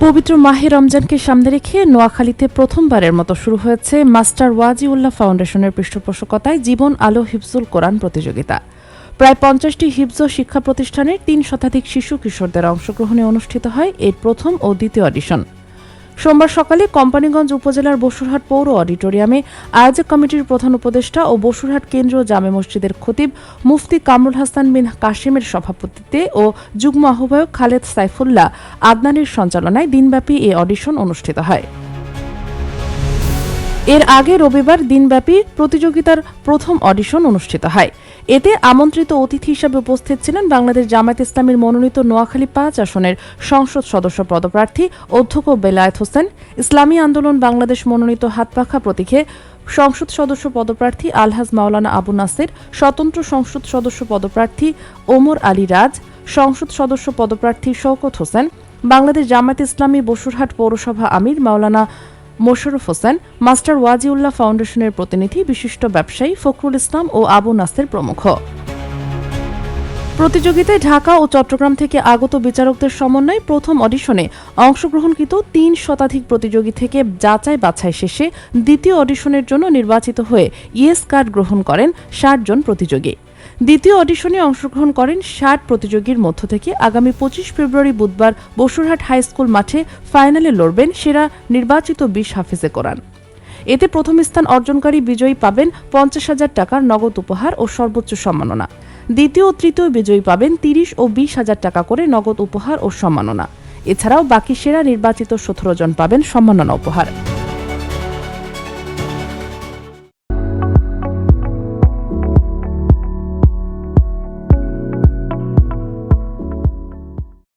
পবিত্র মাহে রমজানকে সামনে রেখে নোয়াখালীতে প্রথমবারের মতো শুরু হয়েছে মাস্টার ওয়াজিউল্লাহ ফাউন্ডেশনের পৃষ্ঠপোষকতায় জীবন আলো হিফজুল কোরআন প্রতিযোগিতা। প্রায় ৫০টি হিফজ শিক্ষা প্রতিষ্ঠানের ৩ শতাধিক শিশু কিশোরদের অংশগ্রহণে অনুষ্ঠিত হয় এর প্রথম ও দ্বিতীয় অডিশন। সোমবার সকালে কোম্পানীগঞ্জ উপজেলার বসুরহাট পৌর অডিটোরিয়ামে আয়োজক কমিটির প্রধান উপদেষ্টা ও বসুরহাট কেন্দ্রীয় জামে মসজিদের খতিব মুফতি কামরুল হাসান বিন কাশিমের সভাপতিত্বে ও যুগ্ম আহ্বায়ক খালেদ সাইফুল্লাহ আদনানের সঞ্চালনায় দিনব্যাপী এ অডিশন অনুষ্ঠিত হয়। এর আগে রবিবার দিনব্যাপী প্রতিযোগিতার প্রথম অডিশন অনুষ্ঠিত হয়। এতে আমন্ত্রিত অতিথি হিসেবে উপস্থিত ছিলেন বাংলাদেশ জামায়াত ইসলামীর মনোনীত নোয়াখালী ৫ আসনের সংসদ সদস্য পদপ্রার্থী অধ্যক্ষ বেলায়েত হোসেন, ইসলামী আন্দোলন বাংলাদেশ মনোনীত হাতপাখা প্রতীকে সংসদ সদস্য পদপ্রার্থী আলহাজ মাওলানা আবু নাসির, স্বতন্ত্র সংসদ সদস্য পদপ্রার্থী ওমর আলী রাজ, সংসদ সদস্য পদপ্রার্থী শওকত হোসেন, বাংলাদেশ জামায়াত ইসলামী বসুরহাট পৌরসভা আমির মাওলানা মোশাররফ হোসেন, মাস্টার ওয়াজিউল্লাহ ফাউন্ডেশনের প্রতিনিধি, বিশিষ্ট ব্যবসায়ী ফখরুল ইসলাম ও আবু নাসের প্রমুখ। প্রতিযোগিতায় ঢাকা ও চট্টগ্রাম থেকে আগত বিচারকদের সমন্বয়ে প্রথম অডিশনে অংশগ্রহণকৃত ৩ শতাধিক প্রতিযোগী থেকে যাচাই বাছাই শেষে দ্বিতীয় অডিশনের জন্য নির্বাচিত হয়ে ইয়েস কার্ড গ্রহণ করেন ৬০ জন প্রতিযোগী। দ্বিতীয় অডিশনে অংশগ্রহণ করেন ৬০ প্রতিযোগীর মধ্য থেকে আগামী ২৫ ফেব্রুয়ারি বুধবার বসুরহাট হাই স্কুল মাঠে ফাইনালে লড়বেন সেরা নির্বাচিত ২০ হাফেজে কোরআন। এতে প্রথম স্থান অর্জনকারী বিজয়ী পাবেন ৫০,০০০ টাকার নগদ উপহার ও সর্বোচ্চ সম্মাননা। দ্বিতীয় ও তৃতীয় বিজয়ী পাবেন ৩০ ও ২০,০০০ টাকা করে নগদ উপহার ও সম্মাননা। এছাড়াও বাকি সেরা নির্বাচিত ১৭ জন পাবেন সম্মাননা উপহার।